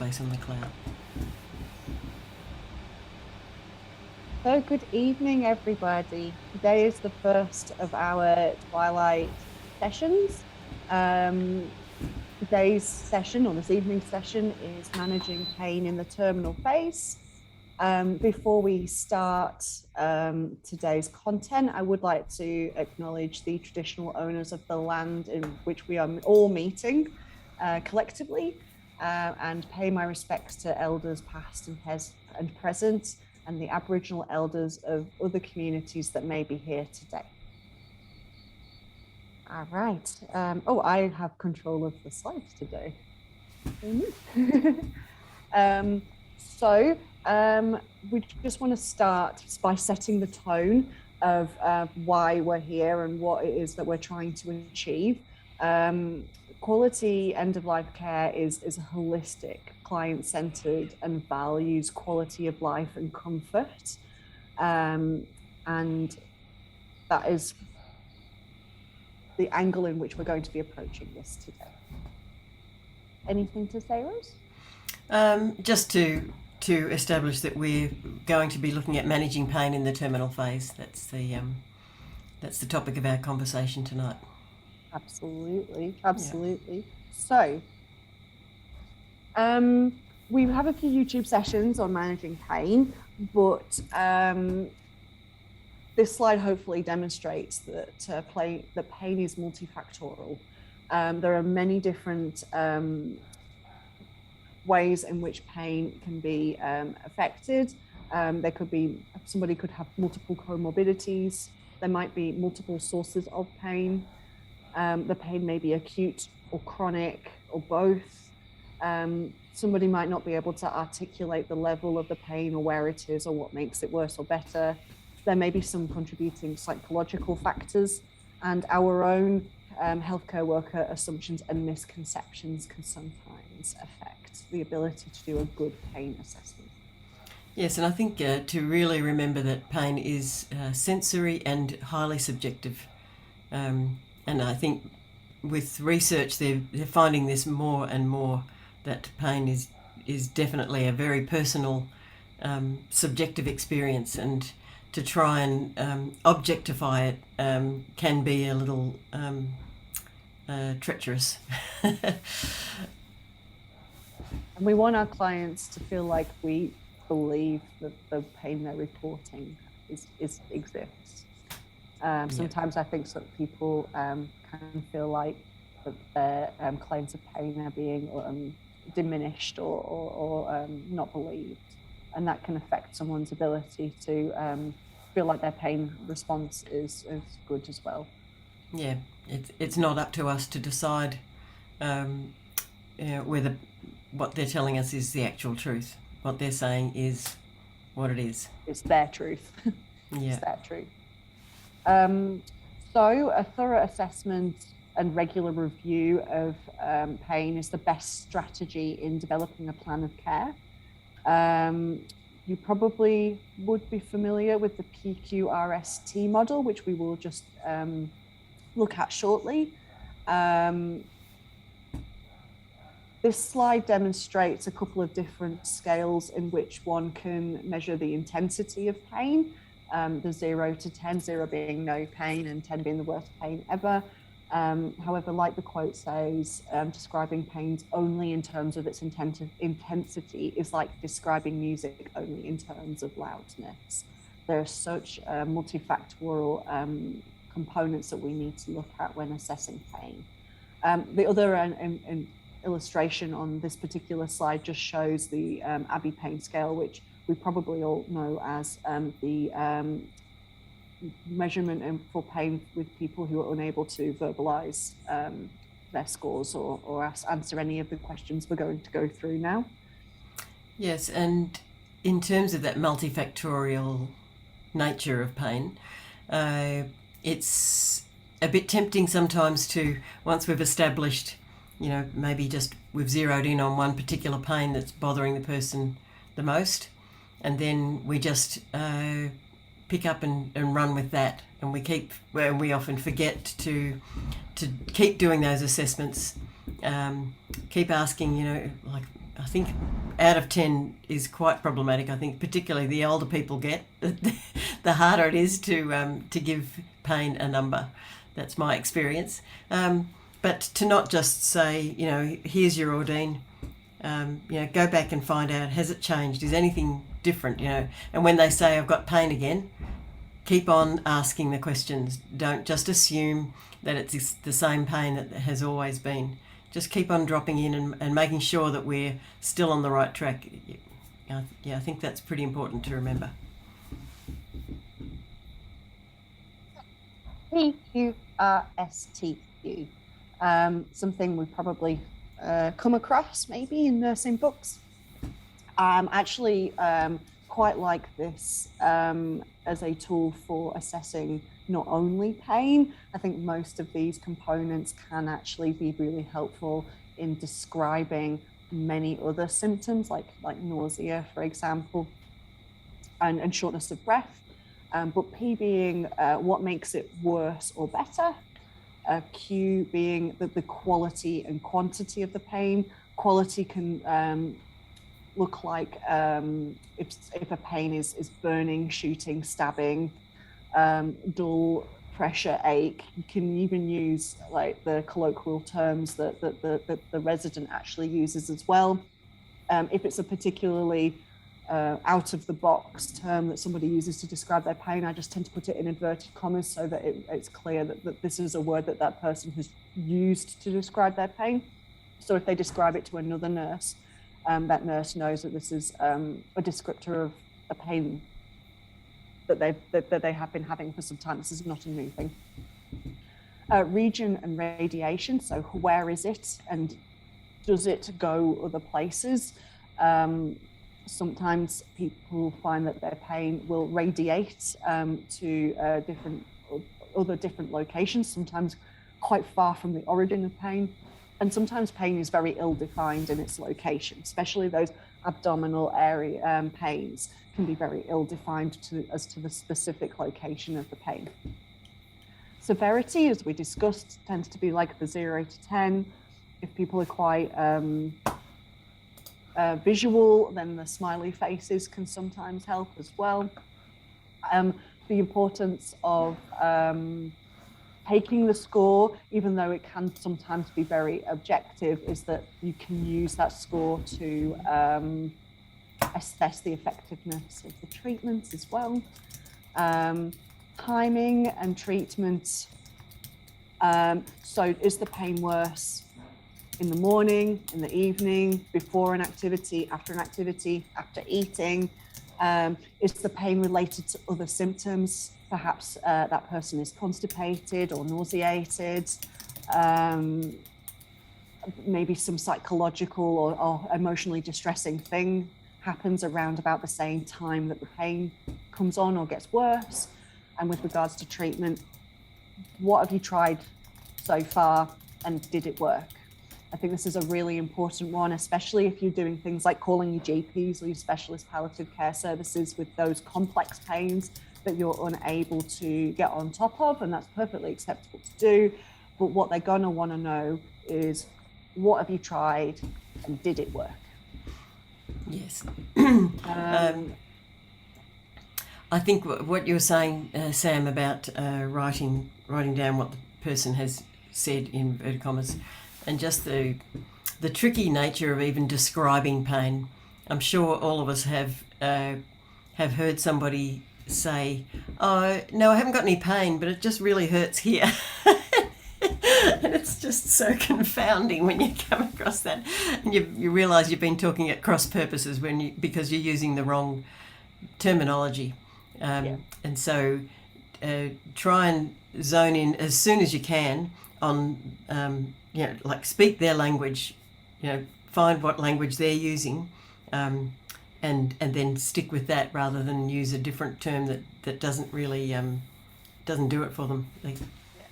workspace on the cloud. So good evening, everybody. Today is the first of our Twilight sessions. Today's session, or this evening's session, is managing pain in the terminal phase. Before we start today's content, I would like to acknowledge the traditional owners of the land in which we are all meeting collectively, and pay my respects to elders past and present, and the Aboriginal elders of other communities that may be here today. All right. I have control of the slides today. We just want to start by setting the tone of why we're here and what it is that we're trying to achieve. Quality end-of-life care is a holistic, client-centered, and values quality of life and comfort. And that is the angle in which we're going to be approaching this today. Anything to say, Rose? Just to establish that we're going to be looking at managing pain in the terminal phase. That's the topic of our conversation tonight. Absolutely. Yeah. So, we have a few YouTube sessions on managing pain, but this slide hopefully demonstrates that pain is multifactorial. There are many different ways in which pain can be affected. Somebody could have multiple comorbidities. There might be multiple sources of pain. The pain may be acute or chronic or both. Somebody might not be able to articulate the level of the pain or where it is or what makes it worse or better. There may be some contributing psychological factors, and our own healthcare worker assumptions and misconceptions can sometimes affect the ability to do a good pain assessment. Yes, and I think to really remember that pain is sensory and highly subjective. And I think with research, they're finding this more and more, that pain is definitely a very personal, subjective experience, and to try and objectify it can be a little treacherous. And we want our clients to feel like we believe that the pain they're reporting exists. Sometimes I think that people can feel like that their claims of pain are being diminished or not believed, and that can affect someone's ability to feel like their pain response is good as well. Yeah, it's not up to us to decide whether what they're telling us is the actual truth. What they're saying is what it is. It's their truth. Yeah. It's their truth. So a thorough assessment and regular review of pain is the best strategy in developing a plan of care. You probably would be familiar with the PQRST model, which we will just look at shortly. This slide demonstrates a couple of different scales in which one can measure the intensity of pain. The 0 to 10, 0 being no pain and 10 being the worst pain ever. However, like the quote says, describing pains only in terms of its intensity is like describing music only in terms of loudness. There are such multifactorial components that we need to look at when assessing pain. The other illustration on this particular slide just shows the Abbey pain scale, which we probably all know as the measurement for pain with people who are unable to verbalize their scores or answer any of the questions we're going to go through now. Yes, and in terms of that multifactorial nature of pain, it's a bit tempting sometimes to, once we've established, maybe just we've zeroed in on one particular pain that's bothering the person the most, and then we just pick up and run with that, and we often forget to keep doing those assessments, keep asking, like I think out of 10 is quite problematic. I think particularly the older people get, the harder it is to give pain a number. That's my experience. But to not just say, here's your Ordine, go back and find out, has it changed? Is anything different? And when they say, I've got pain again, keep on asking the questions. Don't just assume that it's the same pain that has always been. Just keep on dropping in and making sure that we're still on the right track. I think that's pretty important to remember. PQRSTQ, something we probably come across maybe in nursing books. Actually, quite like this as a tool for assessing not only pain. I think most of these components can actually be really helpful in describing many other symptoms like nausea, for example, and shortness of breath. But P being what makes it worse or better. Q being the quality and quantity of the pain. Quality can look like if a pain is burning, shooting, stabbing, dull, pressure, ache. You can even use like the colloquial terms that the resident actually uses as well. If it's a particularly out of the box term that somebody uses to describe their pain, I just tend to put it in inverted commas so that it's clear that this is a word that person has used to describe their pain. So if they describe it to another nurse, that nurse knows that this is a descriptor of a pain that they have been having for some time. This is not a new thing. Region and radiation. So where is it, and does it go other places? Sometimes people find that their pain will radiate to different locations, sometimes quite far from the origin of pain. And sometimes pain is very ill-defined in its location, especially those abdominal area pains can be very ill-defined as to the specific location of the pain. Severity, as we discussed, tends to be like the 0 to 10. If people are quite visual, then the smiley faces can sometimes help as well. The importance of taking the score, even though it can sometimes be very objective, is that you can use that score to assess the effectiveness of the treatments as well. Timing and treatment. So is the pain worse in the morning, in the evening, before an activity, after eating? Is the pain related to other symptoms? Perhaps that person is constipated or nauseated. Maybe some psychological or emotionally distressing thing happens around about the same time that the pain comes on or gets worse. And with regards to treatment, what have you tried so far and did it work? I think this is a really important one, especially if you're doing things like calling your GPs or your specialist palliative care services with those complex pains that you're unable to get on top of, and that's perfectly acceptable to do. But what they're gonna wanna know is, what have you tried and did it work? Yes. I think what you were saying, Sam, about writing down what the person has said in inverted commas, and just the tricky nature of even describing pain. I'm sure all of us have heard somebody say, "Oh no, I haven't got any pain, but it just really hurts here." And it's just so confounding when you come across that, and you realise you've been talking at cross purposes because you're using the wrong terminology. And so try and zone in as soon as you can on, like speak their language, find what language they're using, and then stick with that rather than use a different term that doesn't really doesn't do it for them.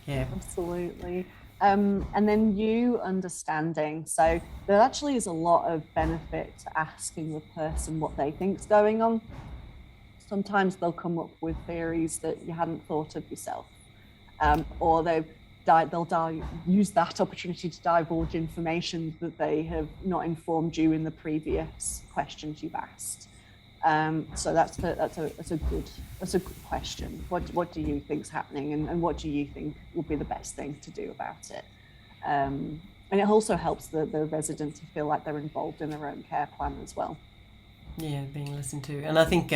Yeah, absolutely. And then you understanding. So there actually is a lot of benefit to asking the person what they think's going on. Sometimes they'll come up with theories that you hadn't thought of yourself, or use that opportunity to divulge information that they have not informed you in the previous questions you've asked. So that's a good question. What do you think's happening, and what do you think would be the best thing to do about it? And it also helps the resident to feel like they're involved in their own care plan as well. Yeah, being listened to. And I think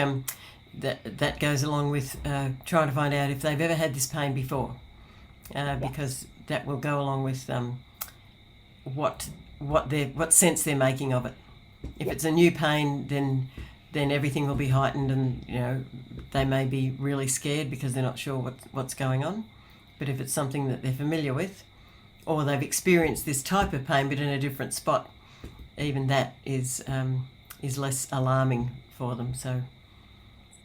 that goes along with trying to find out if they've ever had this pain before, because that will go along with what sense they're making of it. If it's a new pain, then everything will be heightened, and they may be really scared because they're not sure what's going on. But if it's something that they're familiar with, or they've experienced this type of pain but in a different spot, even that is less alarming for them. So,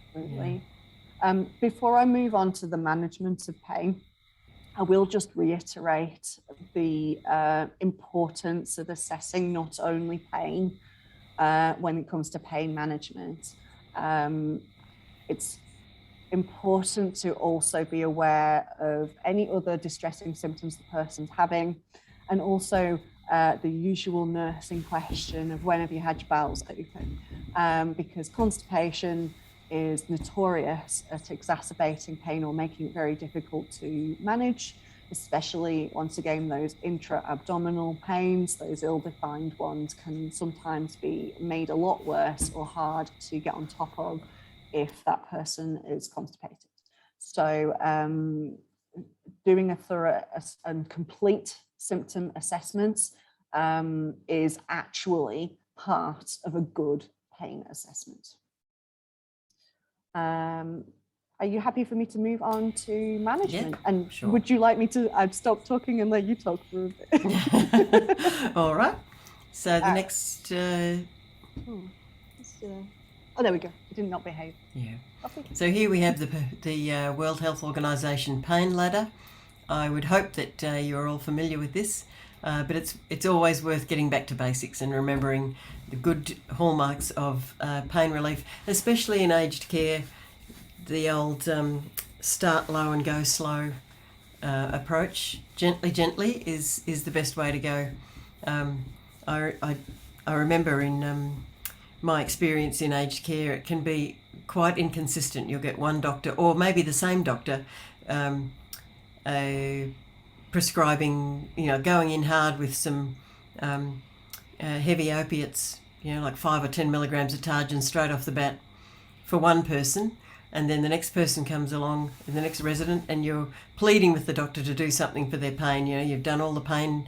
absolutely. Yeah. Before I move on to the management of pain, I will just reiterate the importance of assessing not only pain when it comes to pain management. It's important to also be aware of any other distressing symptoms the person's having, and also the usual nursing question of when have you had your bowels open, because constipation is notorious at exacerbating pain or making it very difficult to manage, especially, once again, those intra-abdominal pains. Those ill-defined ones can sometimes be made a lot worse or hard to get on top of if that person is constipated. So doing a thorough and complete symptom assessment is actually part of a good pain assessment. Are you happy for me to move on to management? Yeah, and sure. Would you like me to? I'd stop talking and let you talk for a bit. All right. So the next. Oh, there we go. It did not behave. Yeah. Okay. So here we have the World Health Organization pain ladder. I would hope that you're all familiar with this, but it's always worth getting back to basics and remembering the good hallmarks of pain relief, especially in aged care. The old start low and go slow approach, gently is the best way to go. I remember in my experience in aged care, it can be quite inconsistent. You'll get one doctor, or maybe the same doctor, prescribing, going in hard with some heavy opiates, like 5 or 10 milligrams of Tarjan straight off the bat for one person. And then the next person comes along, the next resident, and you're pleading with the doctor to do something for their pain. You've done all the pain,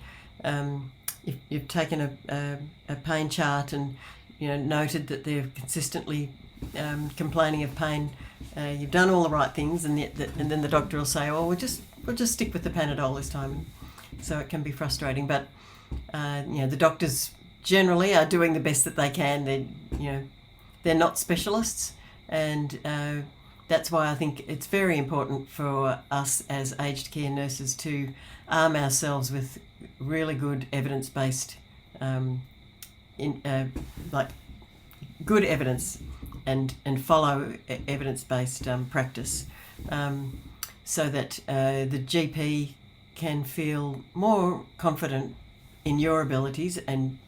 you've taken a pain chart and noted that they're consistently complaining of pain. You've done all the right things, and then the doctor will say, "Oh, we'll just stick with the Panadol this time." So it can be frustrating, but the doctors generally are doing the best that they can. They're not specialists. And that's why I think it's very important for us as aged care nurses to arm ourselves with really good evidence-based, good evidence and follow evidence-based practice, so that the GP can feel more confident in your abilities and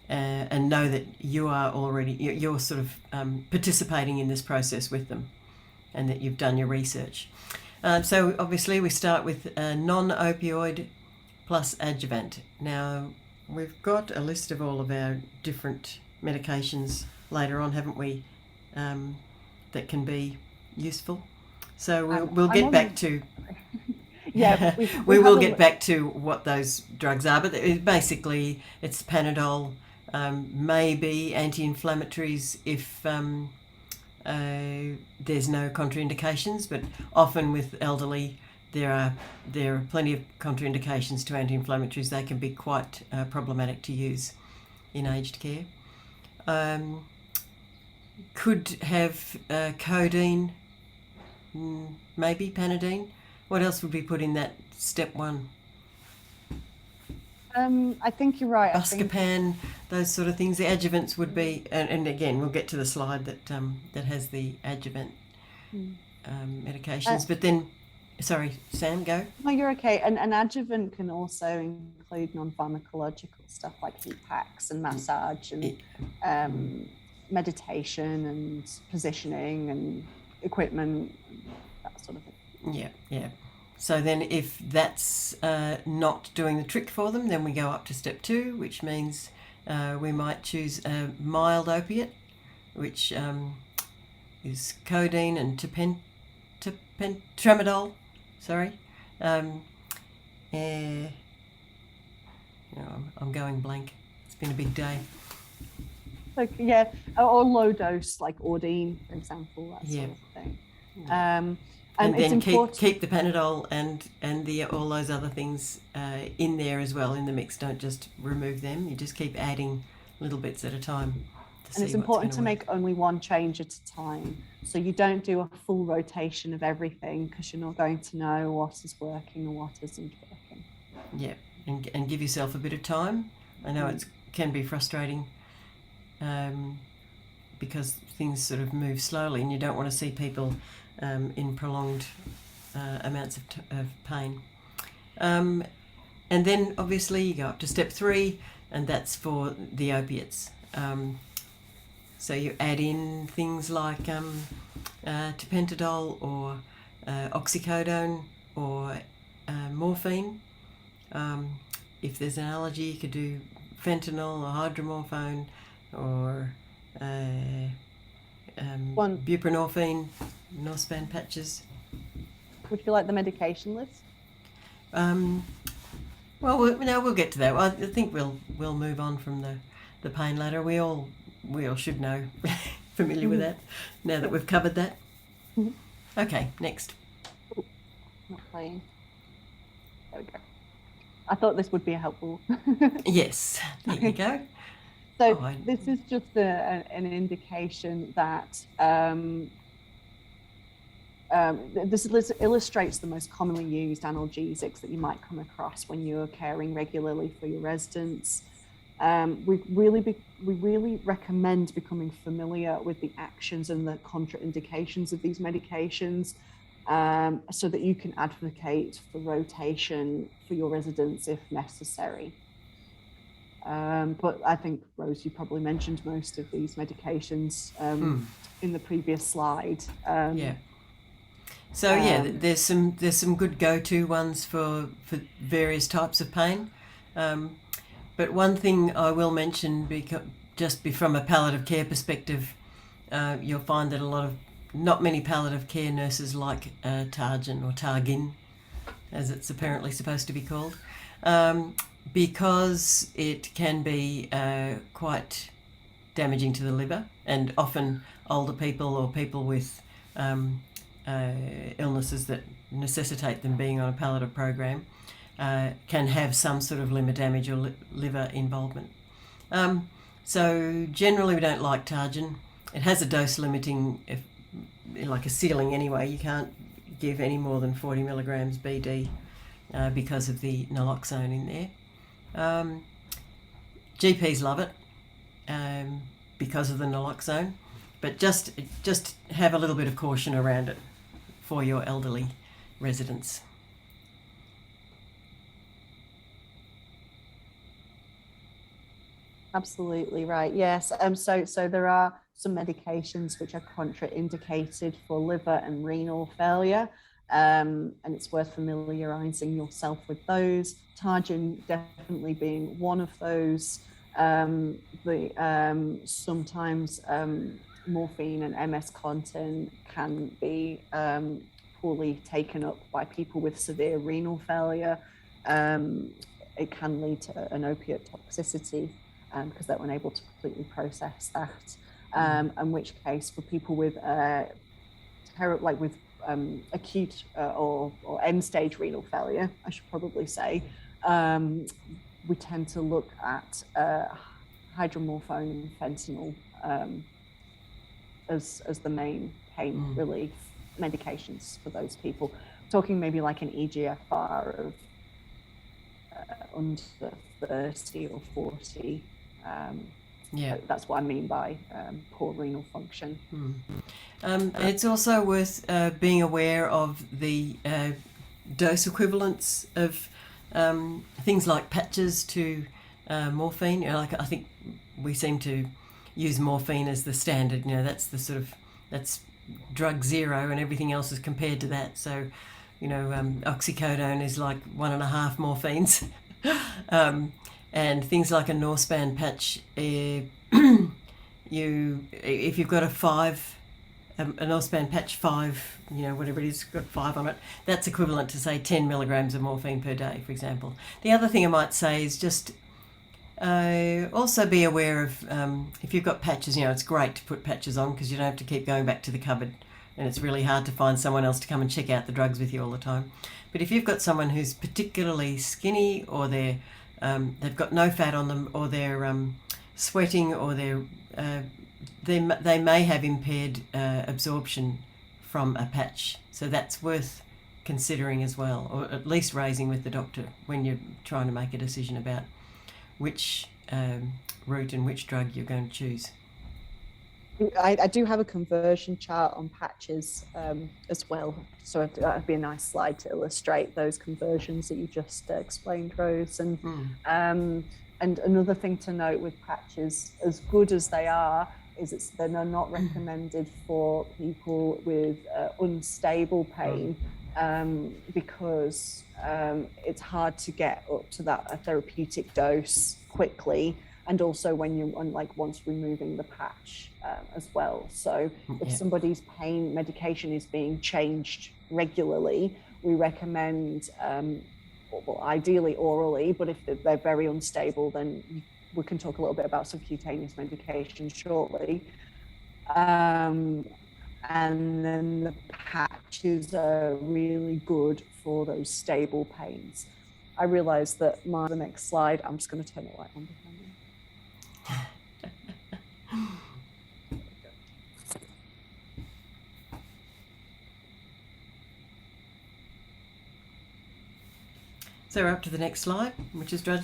know that you are already, you're sort of participating in this process with them, and that you've done your research. So obviously we start with non-opioid plus Adjuvant. Now we've got a list of all of our different medications later on, haven't we, that can be useful. So we'll get back to... Yeah, we will get back to what those drugs are, but basically it's Panadol, maybe anti-inflammatories if there's no contraindications, but often with elderly there are plenty of contraindications to anti-inflammatories. They can be quite problematic to use in aged care. Could have codeine, maybe Panadine. What else would we put in that step one? I think you're right. Buscopan, those sort of things. The adjuvants would be, and again, we'll get to the slide that has the adjuvant medications. But then, Sorry, Sam, go. No, you're okay. And an adjuvant can also include non-pharmacological stuff like heat packs and massage and meditation and positioning and equipment, that sort of thing. Yeah, yeah. So then if that's not doing the trick for them, then we go up to step 2, which means we might choose a mild opiate, which is codeine and tramadol. Sorry. I'm going blank. It's been a big day. Like, yeah, or low dose, like Ordine, for example, that sort of thing. And then keep the Panadol and the all those other things in there as well in the mix. Don't just remove them. You just keep adding little bits at a time. And it's important to make only one change at a time. So you don't do a full rotation of everything, because you're not going to know what is working and what isn't working. Yeah, and give yourself a bit of time. I know it can be frustrating because things sort of move slowly, and you don't want to see people in prolonged amounts of pain. And then obviously you go up to step 3, and that's for the opiates. So you add in things like tapentadol or oxycodone or morphine. If there's an allergy, you could do fentanyl or hydromorphone or buprenorphine, Norspan patches. Would you like the medication list? We'll get to that. I think we'll move on from the pain ladder. We all should know, familiar with that, now that we've covered that. Okay, next. Not playing. There we go. I thought this would be helpful. Yes, there you go. So this is just an indication that this illustrates the most commonly used analgesics that you might come across when you're caring regularly for your residents. We really recommend becoming familiar with the actions and the contraindications of these medications, so that you can advocate for rotation for your residents if necessary. But I think, Rose, you probably mentioned most of these medications in the previous slide. Yeah. So there's some good go-to ones for various types of pain. But one thing I will mention, from a palliative care perspective, you'll find that not many palliative care nurses like Targin or Targin, as it's apparently supposed to be called, because it can be quite damaging to the liver, and often older people or people with illnesses that necessitate them being on a palliative program can have some sort of liver damage or liver involvement. So generally we don't like Targin. It has a dose limiting, like a ceiling anyway. You can't give any more than 40 milligrams BD because of the naloxone in there. GPs love it because of the naloxone, but just have a little bit of caution around it for your elderly residents. Absolutely right. Yes. So there are some medications which are contraindicated for liver and renal failure, and it's worth familiarising yourself with those. Targin definitely being one of those. Sometimes morphine and MS content can be poorly taken up by people with severe renal failure. It can lead to an opiate toxicity, because they're unable to completely process that. In which case, for people with acute or end-stage renal failure, I should probably say, we tend to look at hydromorphone and fentanyl as the main pain relief medications for those people. Talking maybe like an EGFR of under 30 or 40. Yeah. That's what I mean by poor renal function. It's also worth being aware of the dose equivalence of things like patches to morphine. Like I think we seem to use morphine as the standard. That's the sort of that's drug zero, and everything else is compared to that. So, oxycodone is like 1.5 morphines, and things like a Norspan patch. If you've got a Norspan patch 5, whatever it is, got 5 on it, that's equivalent to, say, 10 milligrams of morphine per day, for example. The other thing I might say is just also be aware of if you've got patches. It's great to put patches on because you don't have to keep going back to the cupboard, and it's really hard to find someone else to come and check out the drugs with you all the time. But if you've got someone who's particularly skinny, or they've got no fat on them, or they're sweating, or they may have impaired absorption from a patch. So that's worth considering as well, or at least raising with the doctor when you're trying to make a decision about which route and which drug you're going to choose. I do have a conversion chart on patches as well, so that'd be a nice slide to illustrate those conversions that you just explained, Rose. And another thing to note with patches, as good as they are, is they're not recommended for people with unstable pain, because it's hard to get up to a therapeutic dose quickly, and also when you're once removing the patch as well. So if somebody's pain medication is being changed regularly, we recommend ideally orally, but if they're very unstable, then we can talk a little bit about subcutaneous medication shortly. And then the patches are really good for those stable pains. I realize that the next slide, I'm just going to turn the light on behind me. So we're up to the next slide, which is drug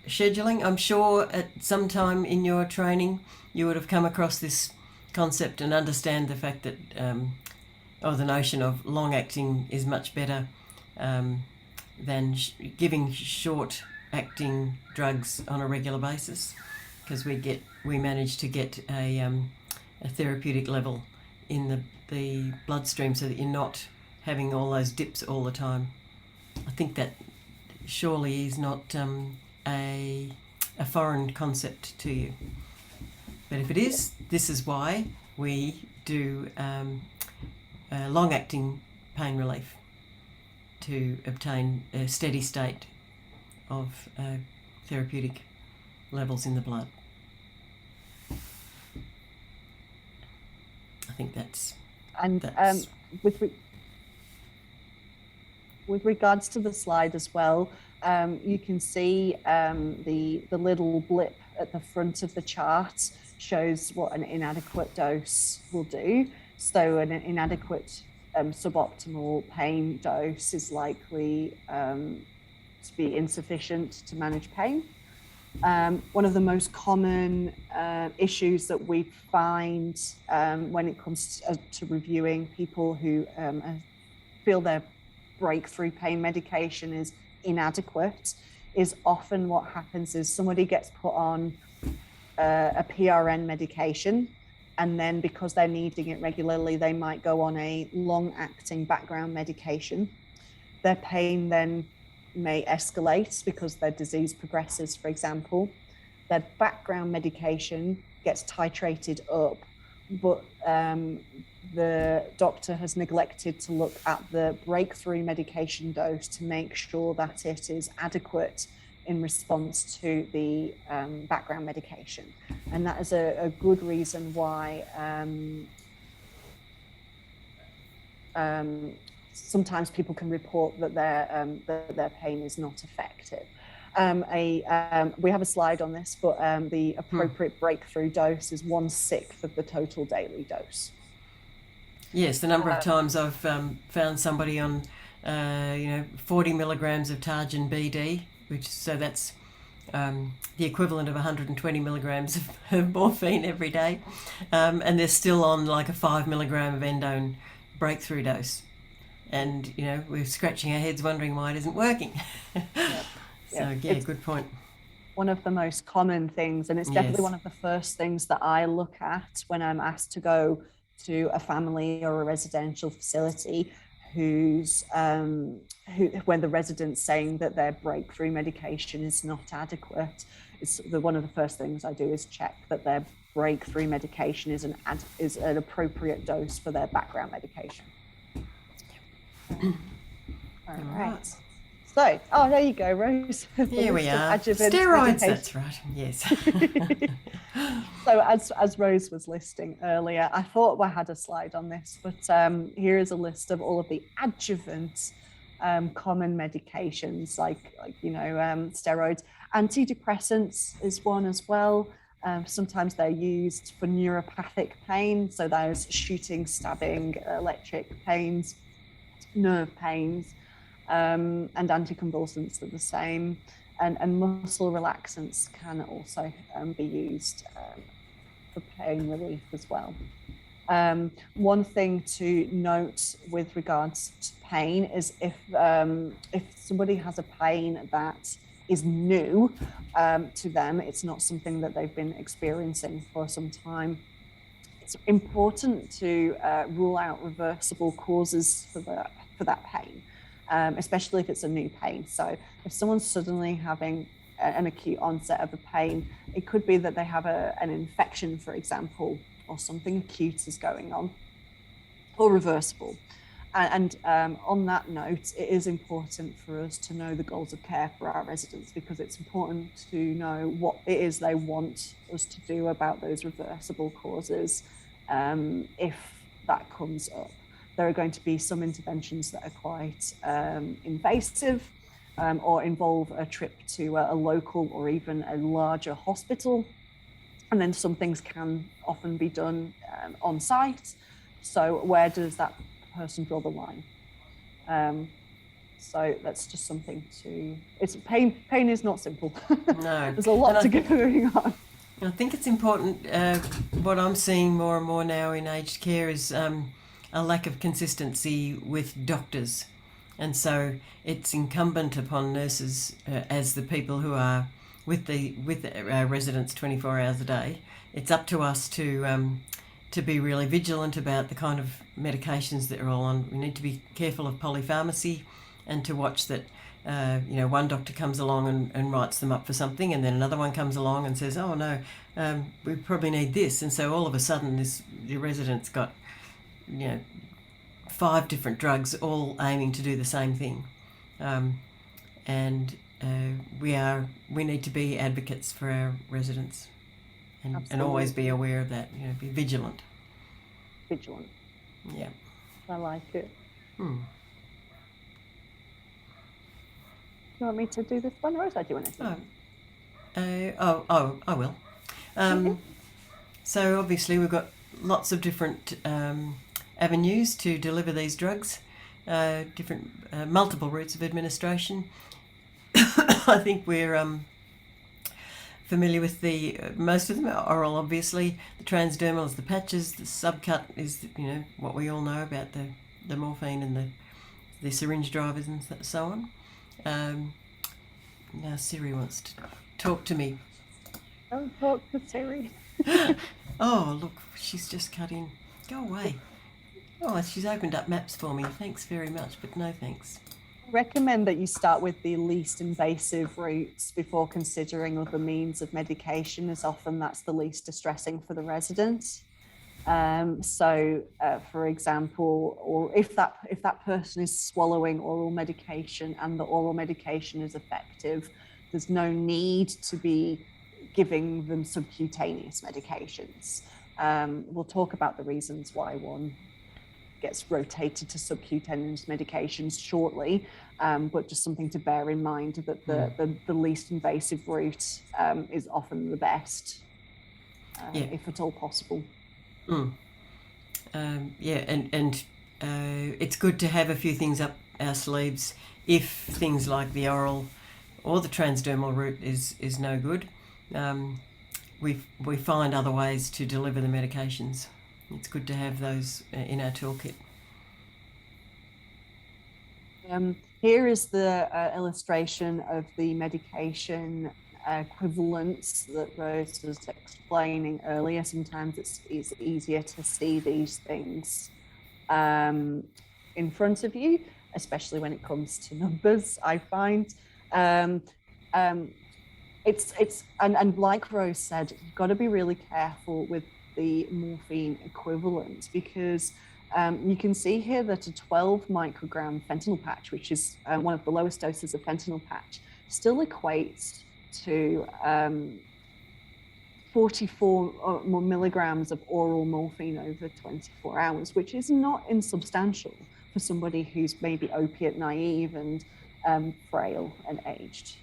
scheduling. I'm sure at some time in your training you would have come across this concept and understand the fact that, or the notion of long-acting is much better than giving short-acting drugs on a regular basis, because we manage to get a therapeutic level in the bloodstream so that you're not having all those dips all the time. I think that surely is not a foreign concept to you. But if it is, this is why we do long-acting pain relief to obtain a steady state of therapeutic levels in the blood. I think that's... With regards to the slide as well, you can see the little blip at the front of the chart shows what an inadequate dose will do. So an inadequate suboptimal pain dose is likely to be insufficient to manage pain. One of the most common issues that we find when it comes to reviewing people who feel their breakthrough pain medication is inadequate is often what happens is somebody gets put on a PRN medication, and then because they're needing it regularly, they might go on a long-acting background medication. Their pain then may escalate because their disease progresses, for example. Their background medication gets titrated up, but the doctor has neglected to look at the breakthrough medication dose to make sure that it is adequate in response to the background medication. And that is a good reason why sometimes people can report that their pain is not effective. We have a slide on this, but the appropriate breakthrough dose is 1/6 of the total daily dose. Yes, the number of times I've found somebody on 40 milligrams of Targin BD, so that's the equivalent of 120 milligrams of morphine every day, and they're still on like a 5 milligram of endone breakthrough dose. And, you know, we're scratching our heads wondering why it isn't working. Yep. So, yeah, good point. One of the most common things, and it's definitely one of the first things that I look at when I'm asked to go to a family or a residential facility when the resident's saying that their breakthrough medication is not adequate. One of the first things I do is check that their breakthrough medication is an appropriate dose for their background medication. All right. So, there you go, Rose. Here we are. Steroids, that's right. Yes. So, as Rose was listing earlier, I thought I had a slide on this, but here is a list of all of the adjuvant common medications, like steroids. Antidepressants is one as well. Sometimes they're used for neuropathic pain, so those shooting, stabbing, electric pains, nerve pains, and anticonvulsants are the same, and muscle relaxants can also be used for pain relief as well. One thing to note with regards to pain is if somebody has a pain that is new to them, it's not something that they've been experiencing for some time, it's important to rule out reversible causes for that pain, especially if it's a new pain. So if someone's suddenly having an acute onset of a pain, it could be that they have an infection, for example, or something acute is going on, or reversible. And on that note, it is important for us to know the goals of care for our residents, because it's important to know what it is they want us to do about those reversible causes if that comes up. There are going to be some interventions that are quite invasive or involve a trip to a local or even a larger hospital. And then some things can often be done on site. So where does that person draw the line? So that's just something pain is not simple. No. There's a lot going on. I think it's important, what I'm seeing more and more now in aged care is a lack of consistency with doctors. And so it's incumbent upon nurses as the people who are with our residents 24 hours a day. It's up to us to be really vigilant about the kind of medications that are all on. We need to be careful of polypharmacy and to watch that one doctor comes along and writes them up for something, and then another one comes along and says, oh no, we probably need this. And so all of a sudden your resident's got 5 different drugs all aiming to do the same thing. We need to be advocates for our residents and always be aware of that, be vigilant. Vigilant. Yeah. I like it. You want me to do this one, Rose, or do you want to do it? I will. So obviously we've got lots of different avenues to deliver these drugs, different multiple routes of administration. I think we're familiar with most of them are oral, obviously. The transdermal is the patches, the subcut is what we all know about the morphine and the syringe drivers and so on. Now Siri wants to talk to me. Don't talk to Siri. Oh, look, she's just cut in. Go away. Oh, she's opened up maps for me. Thanks very much, but no thanks. I recommend that you start with the least invasive routes before considering other means of medication, as often that's the least distressing for the resident. For example, or if that person is swallowing oral medication and the oral medication is effective, there's no need to be giving them subcutaneous medications. We'll talk about the reasons why one gets rotated to subcutaneous medications shortly, but just something to bear in mind that the least invasive route is often the best, if at all possible. It's good to have a few things up our sleeves if things like the oral or the transdermal route is no good, we find other ways to deliver the medications. It's good to have those in our toolkit. Here is the illustration of the medication equivalence that Rose was explaining earlier. Sometimes it's easier to see these things in front of you, especially when it comes to numbers, I find. It's like Rose said, you've got to be really careful with the morphine equivalent, because you can see here that a 12 microgram fentanyl patch, which is one of the lowest doses of fentanyl patch, still equates to 44 more milligrams of oral morphine over 24 hours, which is not insubstantial for somebody who's maybe opiate naive and frail and aged.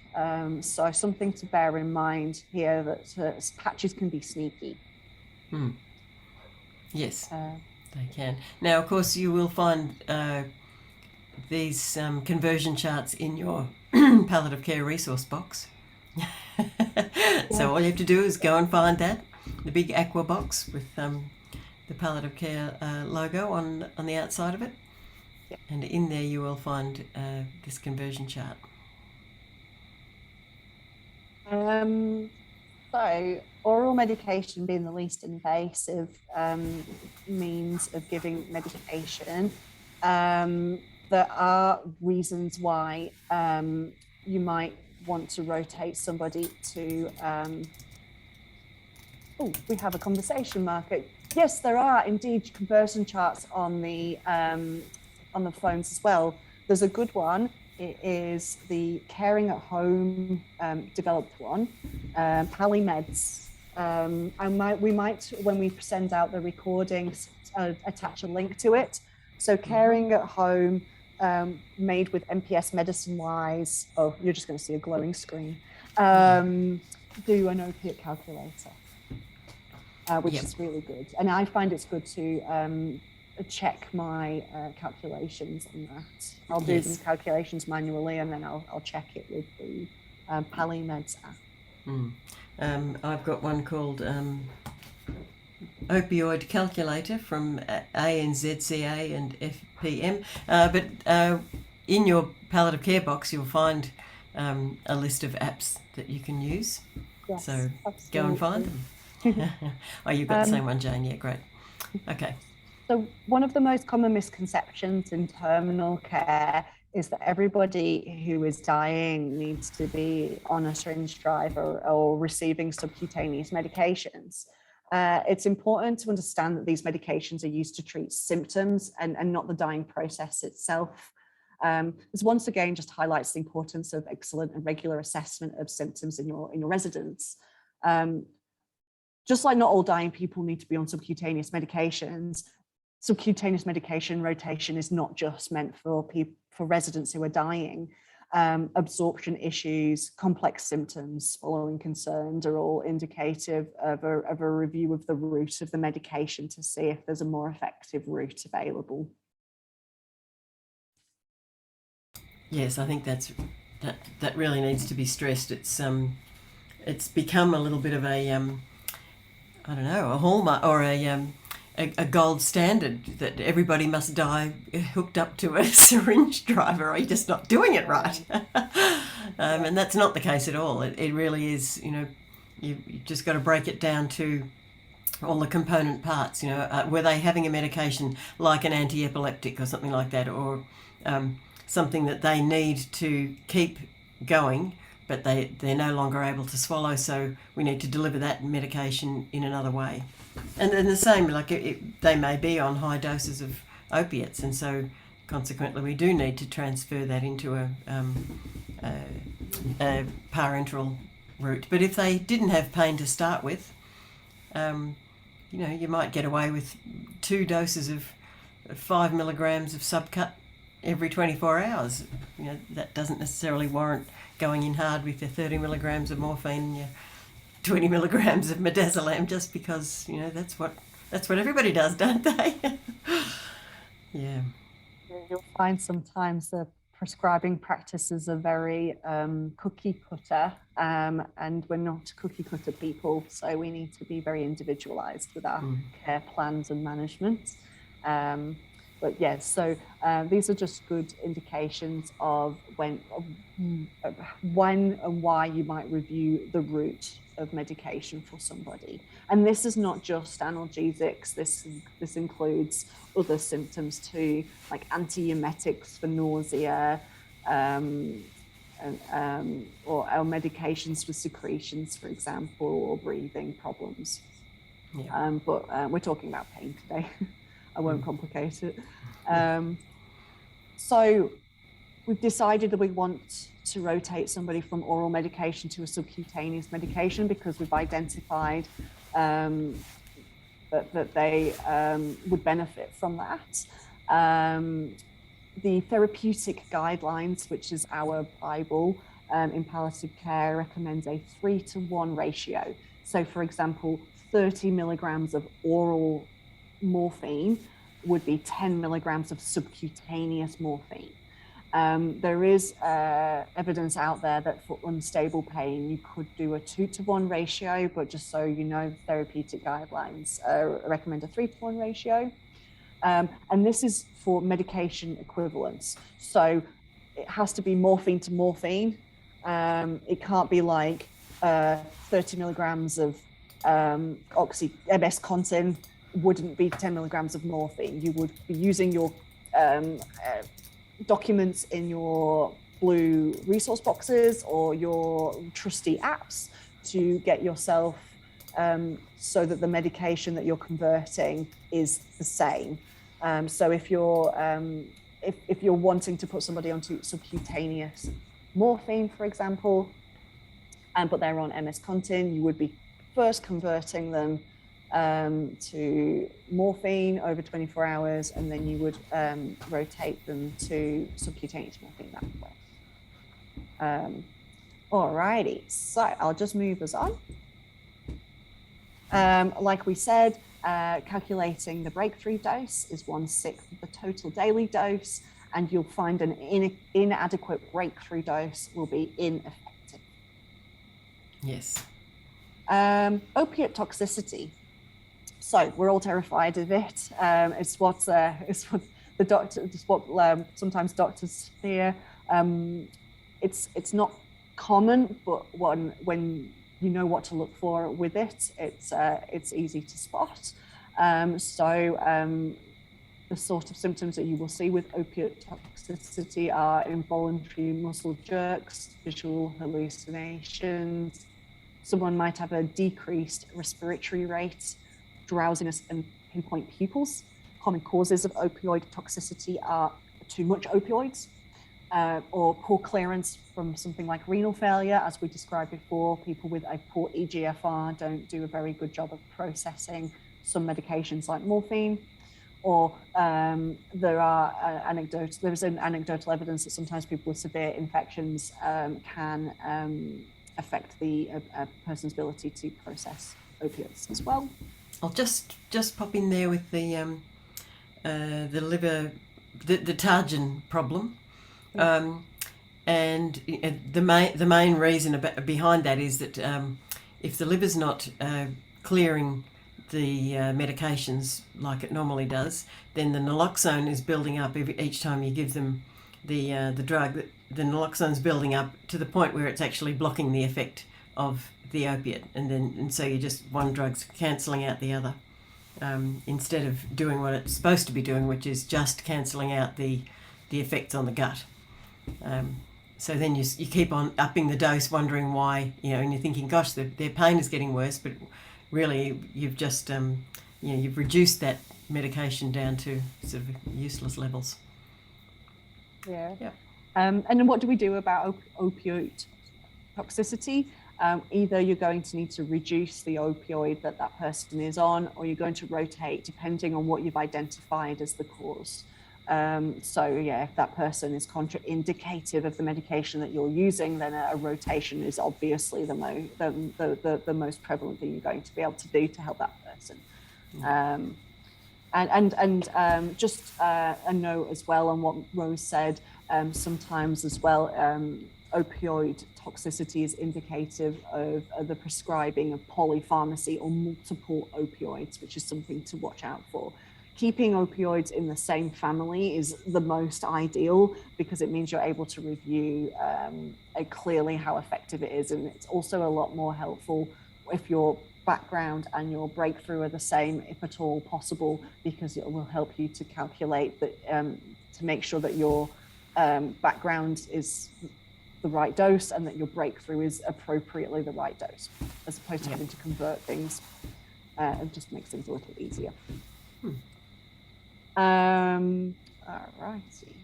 So something to bear in mind here, that patches can be sneaky. Yes, they can. Now, of course, you will find these conversion charts in your palliative care resource box. So all you have to do is go and find that, the big aqua box with the palliative care logo on the outside of it. Yep. And in there you will find this conversion chart. So oral medication being the least invasive means of giving medication. There are reasons why you might want to rotate somebody to, oh, we have a conversation marker. Yes, there are indeed conversion charts on the phones as well. There's a good one. It is the Caring at Home developed one, Pallimeds. We might, when we send out the recordings, attach a link to it. So Caring at Home, made with MPS Medicine Wise. Oh, you're just going to see a glowing screen. Do an opiate calculator, which is really good. And I find it's good to check my calculations on that. I'll do some calculations manually, and then I'll check it with the Pallimeds app. I've got one called Opioid Calculator from ANZCA and FPM, but in your palliative care box you'll find a list of apps that you can use. Yes, so absolutely. Go and find them. Oh, you've got the same one, Jane. Yeah, great. Okay. So one of the most common misconceptions in terminal care is that everybody who is dying needs to be on a syringe drive or receiving subcutaneous medications. It's important to understand that these medications are used to treat symptoms and not the dying process itself. This once again just highlights the importance of excellent and regular assessment of symptoms in your residence. Just like not all dying people need to be on subcutaneous medications, subcutaneous medication rotation is not just meant for residents who are dying. Absorption issues, complex symptoms, swallowing concerns are all indicative of a review of the route of the medication to see if there's a more effective route available. Yes, I think that really needs to be stressed. It's become a little bit of a I don't know, a hallmark or a gold standard that everybody must die hooked up to a syringe driver, or you're just not doing it right. And that's not the case at all. It really is, you've just got to break it down to all the component parts. Were they having a medication like an anti-epileptic or something like that, or something that they need to keep going, but they're no longer able to swallow, so we need to deliver that medication in another way. And then the same, like they may be on high doses of opiates, and so consequently we do need to transfer that into a parenteral route. But if they didn't have pain to start with, you might get away with 2 doses of 5 milligrams of subcut every 24 hours. That doesn't necessarily warrant going in hard with your 30 milligrams of morphine and your 20 milligrams of midazolam, just because that's what everybody does, don't they? Yeah. You'll find sometimes the prescribing practices are very cookie cutter, and we're not cookie cutter people, so we need to be very individualized with our care plans and management. But yes, so these are just good indications of when and why you might review the route of medication for somebody. And this is not just analgesics. This includes other symptoms too, like antiemetics for nausea, or medications for secretions, for example, or breathing problems. Yeah. But we're talking about pain today. I won't complicate it. So we've decided that we want to rotate somebody from oral medication to a subcutaneous medication because we've identified that they would benefit from that. The Therapeutic guidelines, which is our Bible in palliative care, recommends a 3-to-1 ratio. So, for example, 30 milligrams of oral morphine would be 10 milligrams of subcutaneous morphine. There is evidence out there that for unstable pain, you could do a 2-to-1 ratio, but just so you know, Therapeutic guidelines recommend a 3-to-1 ratio. And this is for medication equivalence. So it has to be morphine to morphine. It can't be like 30 milligrams of MS Contin wouldn't be 10 milligrams of morphine. You would be using your documents in your blue resource boxes or your trusty apps to get yourself so that the medication that you're converting is the same. So if you're wanting to put somebody onto subcutaneous morphine, for example, but they're on MS Contin, you would be first converting them to morphine over 24 hours, and then you would rotate them to subcutaneous morphine that way. Alrighty, so I'll just move us on. Like we said, calculating the breakthrough dose is 1/6 of the total daily dose, and you'll find an inadequate breakthrough dose will be ineffective. Yes. Opiate toxicity. So we're all terrified of it. It's what sometimes doctors fear. It's not common, but when you know what to look for with it, it's easy to spot. The sort of symptoms that you will see with opiate toxicity are involuntary muscle jerks, visual hallucinations. Someone might have a decreased respiratory rate, drowsiness, and pinpoint pupils. Common causes of opioid toxicity are too much opioids, or poor clearance from something like renal failure. As we described before, people with a poor EGFR don't do a very good job of processing some medications like morphine. Or there's anecdotal evidence that sometimes people with severe infections can affect the person's ability to process opiates as well. I'll just pop in there with the liver, the Tarjan problem, and the main reason behind that is that if the liver's not clearing the medications like it normally does, then the naloxone is building up each time you give them the drug. The naloxone's building up to the point where it's actually blocking the effect of the opiate, and so you just one drug's cancelling out the other, instead of doing what it's supposed to be doing, which is just cancelling out the effects on the gut. So then you keep on upping the dose, wondering why, and you're thinking, gosh, their pain is getting worse, but really you've just you've reduced that medication down to sort of useless levels. Yeah. And then what do we do about opioid toxicity? Either you're going to need to reduce the opioid that person is on, or you're going to rotate depending on what you've identified as the cause. If that person is contraindicative of the medication that you're using, then a rotation is obviously the most prevalent thing you're going to be able to do to help that person. Just a note as well on what Rose said. Sometimes as well, opioid toxicity is indicative of the prescribing of polypharmacy or multiple opioids, which is something to watch out for. Keeping opioids in the same family is the most ideal because it means you're able to review clearly how effective it is. And it's also a lot more helpful if your background and your breakthrough are the same, if at all possible, because it will help you to calculate that, to make sure that your background is the right dose and that your breakthrough is appropriately the right dose, as opposed to having to convert things. It just makes things a little easier. All righty.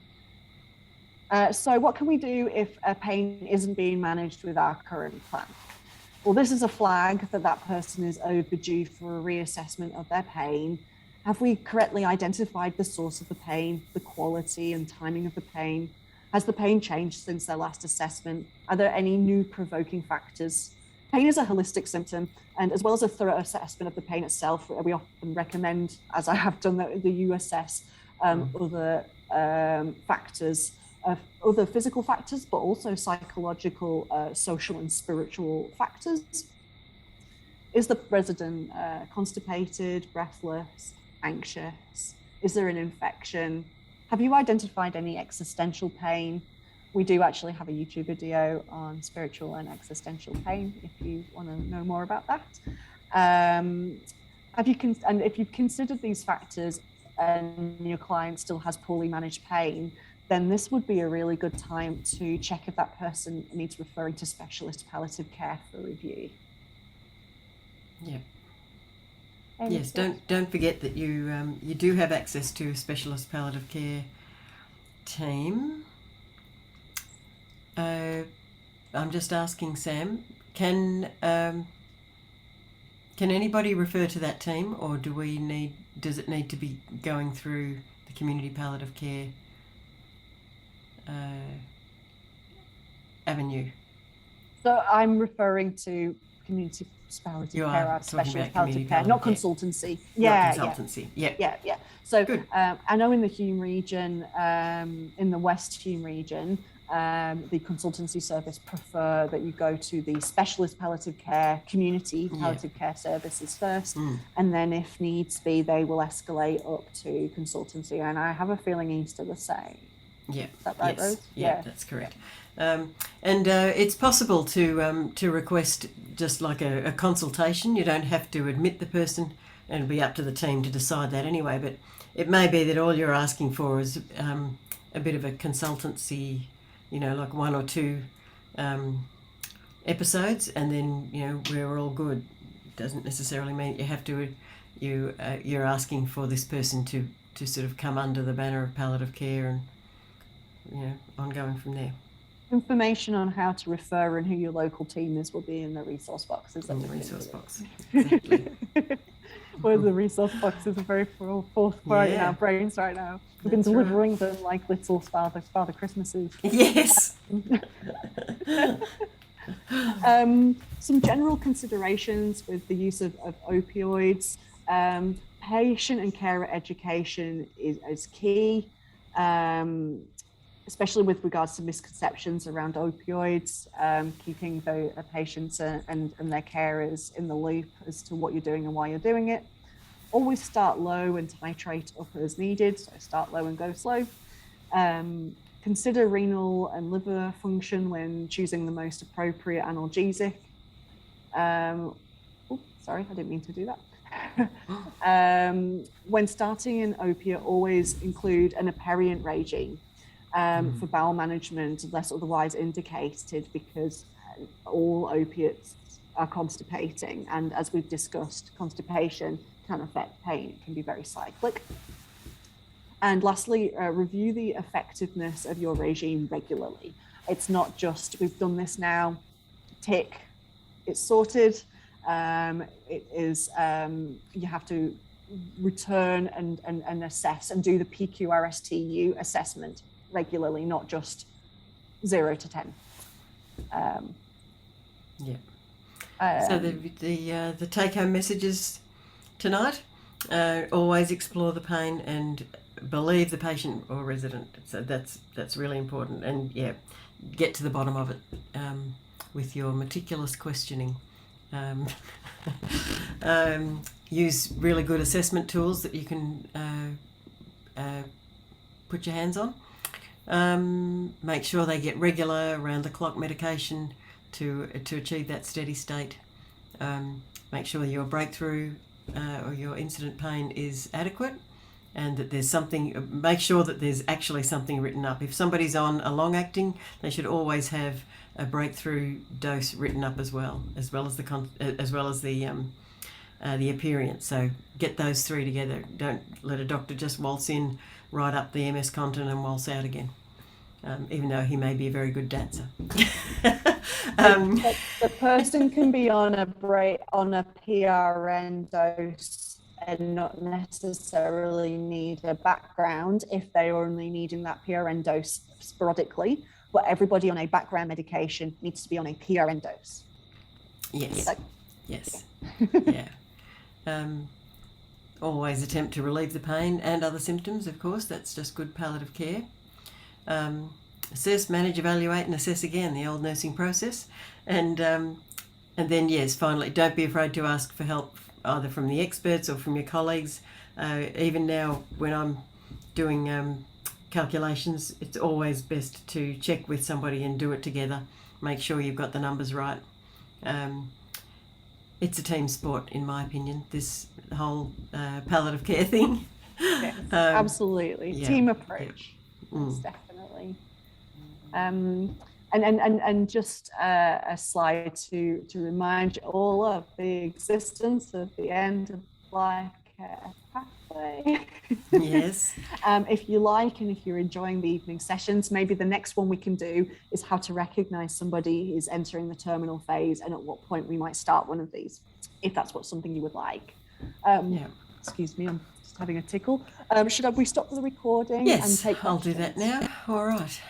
So what can we do if a pain isn't being managed with our current plan? Well, this is a flag that that person is overdue for a reassessment of their pain. Have we correctly identified the source of the pain, the quality and timing of the pain? Has the pain changed since their last assessment? Are there any new provoking factors? Pain is a holistic symptom, and as well as a thorough assessment of the pain itself, we often recommend, as I have done, that you assess other factors, other physical factors, but also psychological, social and spiritual factors. Is the resident constipated, breathless, anxious? Is there an infection? Have you identified any existential pain? We do actually have a YouTube video on spiritual and existential pain if you want to know more about that. And if you've considered these factors and your client still has poorly managed pain, then this would be a really good time to check if that person needs referring to specialist palliative care for review. Yeah. Yes, don't forget that you do have access to a specialist palliative care team. I'm just asking Sam, can anybody refer to that team, or does it need to be going through the community palliative care avenue? So I'm referring to community palliative care, specialist palliative care, not consultancy. Yeah, not consultancy. Yeah. So I know in the Hume region, in the West Hume region, the consultancy service prefer that you go to the specialist palliative care, community palliative care services first, and then if needs be, they will escalate up to consultancy. And I have a feeling East are the same. Yeah. Is that right, Rose? Yeah, that's correct. And it's possible to request just like a consultation. You don't have to admit the person, and it'll be up to the team to decide that anyway. But it may be that all you're asking for is a bit of a consultancy, like 1 or 2 episodes, and then we're all good. Doesn't necessarily mean you have to. You're asking for this person to sort of come under the banner of palliative care and ongoing from there. Information on how to refer and who your local team is will be in the resource boxes. In the resource box, exactly. Well, the resource boxes are very forthright in our brains right now. We've been delivering them like little Father Christmases. Yes. Some general considerations with the use of opioids. Patient and carer education is key. Especially with regards to misconceptions around opioids, keeping the patients and their carers in the loop as to what you're doing and why you're doing it. Always start low and titrate up as needed, so start low and go slow. Consider renal and liver function when choosing the most appropriate analgesic. Sorry, I didn't mean to do that. When starting an opiate, always include an aperient regime. For bowel management, unless otherwise indicated, because all opiates are constipating, and as we've discussed, constipation can affect pain. It can be very cyclic. And lastly, review the effectiveness of your regime regularly. It's not just, we've done this now, tick, it's sorted. It is, you have to return and assess and do the PQRSTU assessment regularly, not just 0 to 10. So the take-home messages tonight: always explore the pain and believe the patient or resident. So that's really important. And yeah, get to the bottom of it with your meticulous questioning. Use really good assessment tools that you can put your hands on. Make sure they get regular around-the-clock medication to achieve that steady state. Make sure your breakthrough or your incident pain is adequate, and that there's something. Make sure that there's actually something written up. If somebody's on a long-acting, they should always have a breakthrough dose written up as well as the aperients. So get those three together. Don't let a doctor just waltz in, write up the MS content and waltz out again, even though he may be a very good dancer. The person can be on a PRN dose and not necessarily need a background if they're only needing that PRN dose sporadically, but everybody on a background medication needs to be on a PRN dose. Yes. So, yes. Yeah. Always attempt to relieve the pain and other symptoms, of course. That's just good palliative care. Assess, manage, evaluate, and assess again, the old nursing process. And then, yes, finally, don't be afraid to ask for help either from the experts or from your colleagues. Even now, when I'm doing calculations, it's always best to check with somebody and do it together. Make sure you've got the numbers right. It's a team sport, in my opinion, this whole palliative care thing. Yes, absolutely. Yeah, Team approach. yeah. Yes, definitely. And just a slide to remind you all of the existence of the end-of-life care pathway. Yes. If you like, and if you're enjoying the evening sessions, maybe the next one we can do is how to recognize somebody who's entering the terminal phase and at what point we might start one of these, if that's something you would like. Yeah. Excuse me, I'm just having a tickle. Should we stop the recording? Yes, and take I'll do questions? that now. All right.